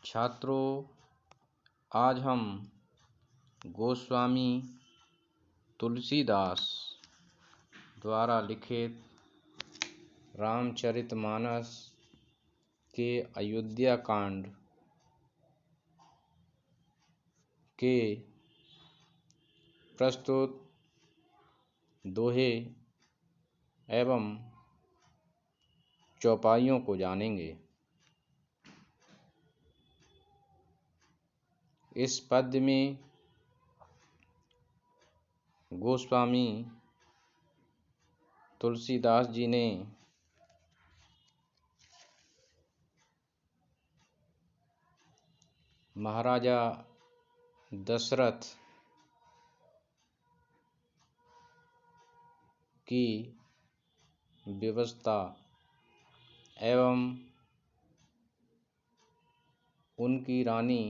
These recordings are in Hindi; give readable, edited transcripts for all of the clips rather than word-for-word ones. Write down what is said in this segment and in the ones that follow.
छात्रों, आज हम गोस्वामी तुलसीदास द्वारा लिखित रामचरितमानस के अयोध्या कांड के प्रस्तुत दोहे एवं चौपाइयों को जानेंगे। इस पद्य में गोस्वामी तुलसीदास जी ने महाराजा दशरथ की व्यवस्था एवं उनकी रानी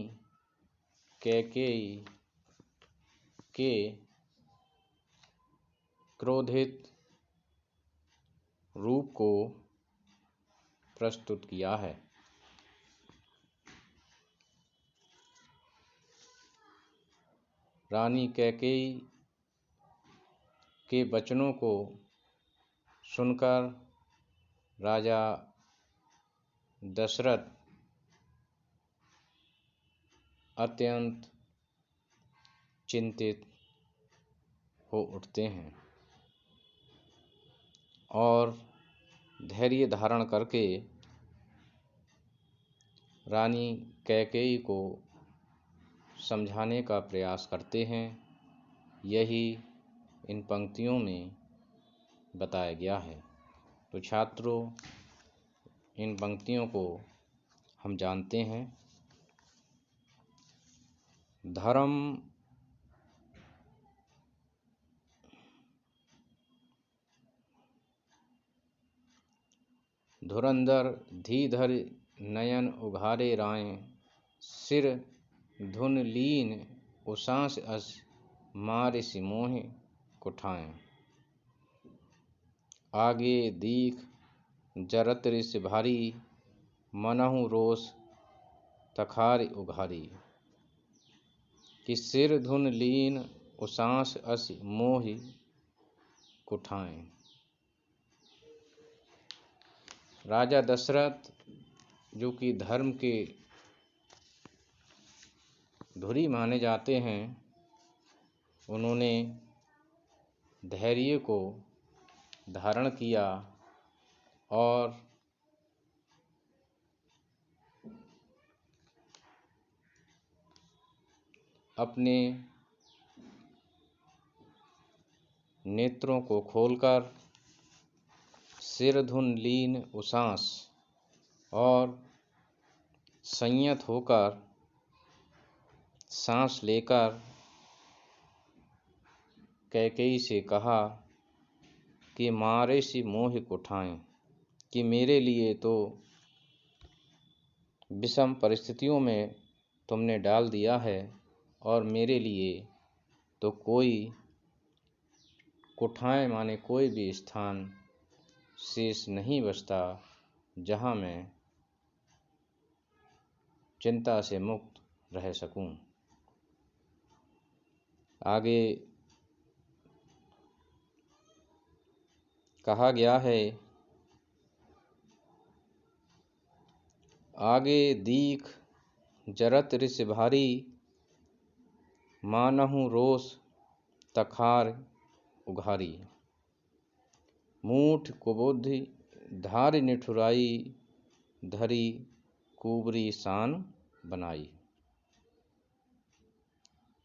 कैकेयी के क्रोधित रूप को प्रस्तुत किया है। रानी कैकेयी के वचनों को सुनकर राजा दशरथ अत्यंत चिंतित हो उठते हैं और धैर्य धारण करके रानी कैकेयी को समझाने का प्रयास करते हैं। यही इन पंक्तियों में बताया गया है। तो छात्रों, इन पंक्तियों को हम जानते हैं। धर्म धुरंधर धीधर नयन उघारे राय, सिर धुन लीन उसास अस मारे सिमोह कुठाएं। आगे दीख जरत रिस भारी, मनहु रोष तखार उघारी। कि सिर धुन लीन उसास अस मोह कुठाएं। राजा दशरथ जो कि धर्म के धुरी माने जाते हैं, उन्होंने धैर्य को धारण किया और अपने नेत्रों को खोलकर सिर धुन लीन उसास और संयत होकर सांस लेकर कैकेयी से कहा कि मारे सी मोह कुठाएं, कि मेरे लिए तो विषम परिस्थितियों में तुमने डाल दिया है और मेरे लिए तो कोई कुठाएं माने कोई भी स्थान शेष नहीं बचता जहाँ मैं चिंता से मुक्त रह सकूं। आगे कहा गया है, आगे दीख जरत रिस भारी, मानहु रोष तखार उघारी। मूठ कुबुद्धि धारि निठुराई, धरी कुबरी शान बनाई।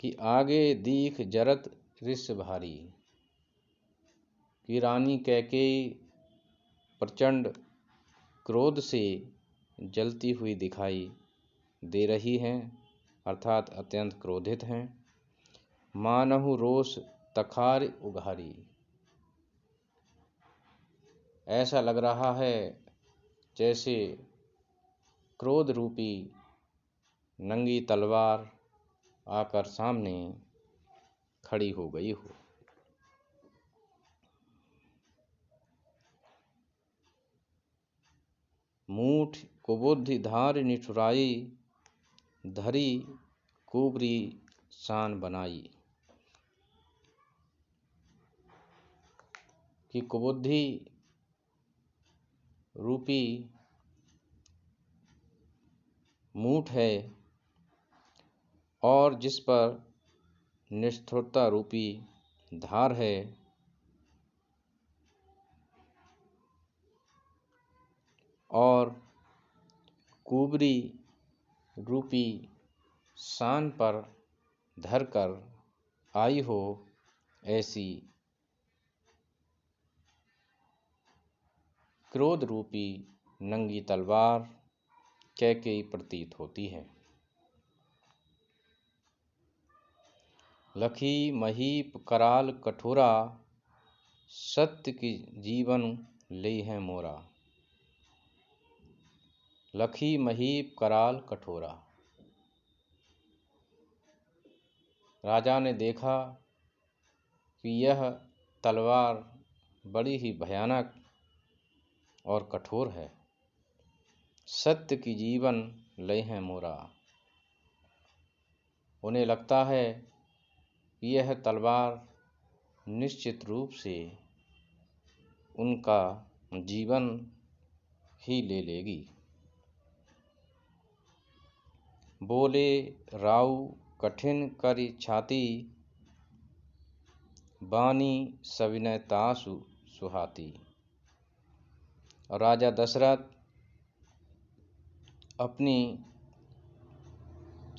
कि आगे दीख जरत रिस भारी, कि रानी कैकेयी प्रचंड क्रोध से जलती हुई दिखाई दे रही हैं, अर्थात अत्यंत क्रोधित हैं। मानहु रोष तखार उघारी, ऐसा लग रहा है जैसे क्रोध रूपी नंगी तलवार आकर सामने खड़ी हो गई हो। मूठ कुबुद्धि धारि निठुराई, धरी कुबरी शान बनाई। कि कुबुद्धि रूपी मूठ है और जिस पर निष्ठुरता रूपी धार है, और कुबरी रूपी शान पर धरकर आई हो ऐसी क्रोध रूपी नंगी तलवार कैकेयी प्रतीत होती है। लखी महीप कराल कठोरा, सत्य की जीवन ले है मोरा। लखी महीप कराल कठोरा। राजा ने देखा कि यह तलवार बड़ी ही भयानक और कठोर है। सत्य की जीवन ले है मोरा। उन्हें लगता है कि यह तलवार निश्चित रूप से उनका जीवन ही ले लेगी। बोले राउ कठिन करी छाती, बानी सविनय तासु सुहाती। और राजा दशरथ अपनी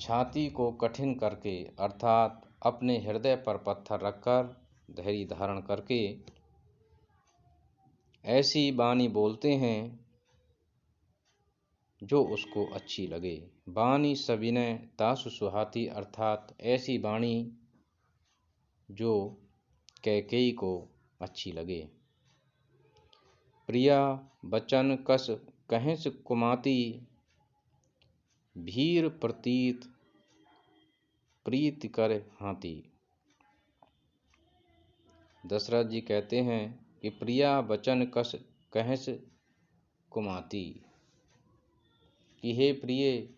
छाती को कठिन करके, अर्थात अपने हृदय पर पत्थर रखकर धैर्य धारण करके ऐसी वाणी बोलते हैं जो उसको अच्छी लगे। वाणी सविनय तासु सुहाती, अर्थात ऐसी वाणी जो कैकेयी को अच्छी लगे। प्रिया बचन कस कहिस कुमाती, भीर प्रतीत प्रीति कर हाथी। दशरथ जी कहते हैं कि प्रिया बचन कस कहिस कुमाती, कि हे प्रिय,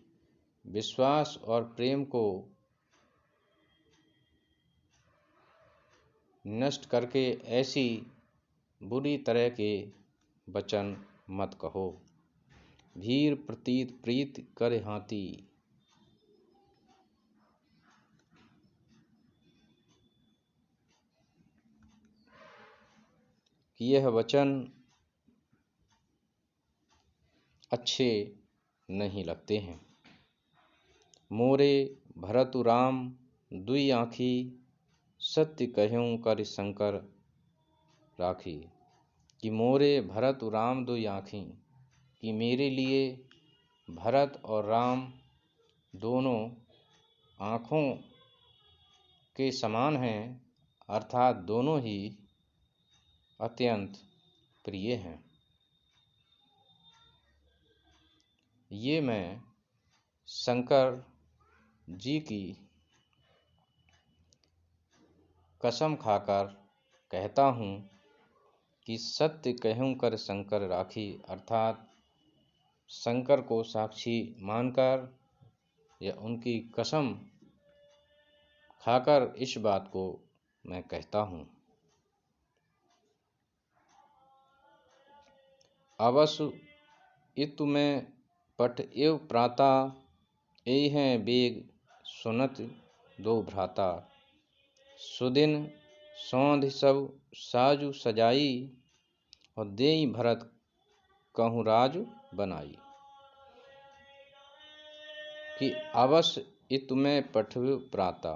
विश्वास और प्रेम को नष्ट करके ऐसी बुरी तरह के वचन मत कहो। भीर प्रतीत प्रीत कर हाथी। कि यह वचन अच्छे नहीं लगते हैं। मोरे भरतु राम दुई आँखी, सत्य कहूँ कर शंकर राखी। कि मोरे भरतु राम दुई आँखी, कि मेरे लिए भरत और राम दोनों आँखों के समान हैं, अर्थात दोनों ही अत्यंत प्रिय हैं। ये मैं शंकर जी की कसम खाकर कहता हूँ कि सत्य कहूँ कर शंकर राखी, अर्थात शंकर को साक्षी मानकर या उनकी कसम खाकर इस बात को मैं कहता हूँ। अवसु इतु में पठ एव प्राता, ए हैं बेग सुनत दो भ्राता। सुदिन सौंध सब साजु सजाई, और देई भरत कहूँ राजु बनाई। कि अवश्य इत में पठव प्राता,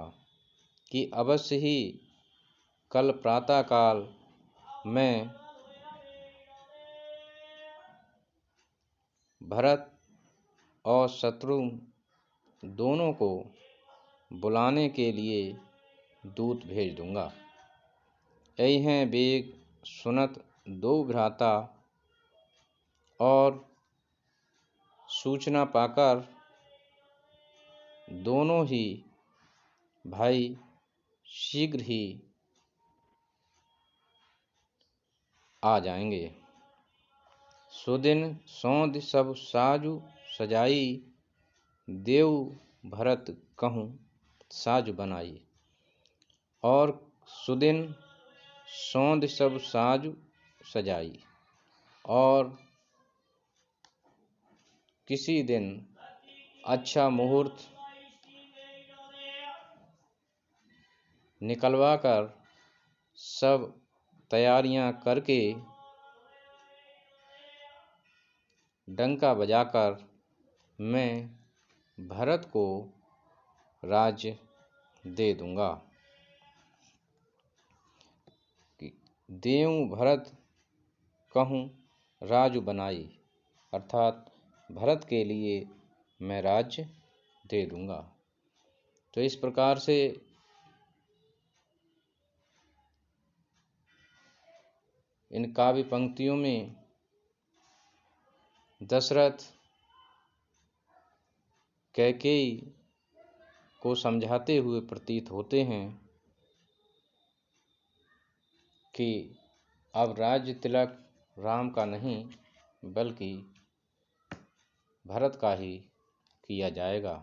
कि अवश्य ही कल प्रातः काल मैं भरत और शत्रुघ्न दोनों को बुलाने के लिए दूत भेज दूंगा। यही हैं बेग सुनत दो भ्राता, और सूचना पाकर दोनों ही भाई शीघ्र ही आ जाएंगे। सुदिन सौंध सब साजु सजाई, देव भरत कहूँ साज बनाई। और सुदिन सौंध सब साज सजाई। और किसी दिन अच्छा मुहूर्त निकलवा कर सब तैयारियां करके डंका बजाकर मैं भरत को राज्य दे दूंगा। देऊं भरत कहूँ राज बनाई, अर्थात भरत के लिए मैं राज्य दे दूंगा। तो इस प्रकार से इन काव्य पंक्तियों में दशरथ कैकेयी को समझाते हुए प्रतीत होते हैं कि अब राज्य तिलक राम का नहीं बल्कि भरत का ही किया जाएगा।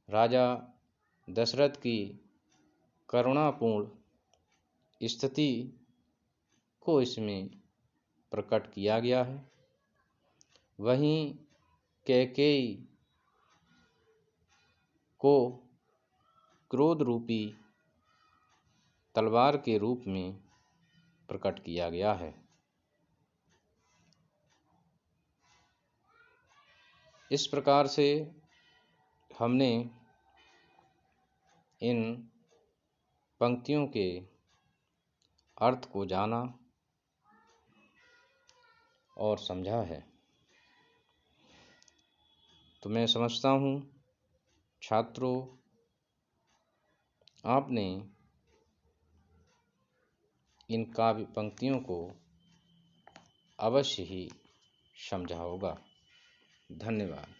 राजा दशरथ की करुणापूर्ण स्थिति को इसमें प्रकट किया गया है। वहीं कैकेयी को क्रोध रूपी तलवार के रूप में प्रकट किया गया है। इस प्रकार से हमने इन पंक्तियों के अर्थ को जाना और समझा है। तो मैं समझता हूँ छात्रों, आपने इन काव्य पंक्तियों को अवश्य ही समझा होगा। धन्यवाद।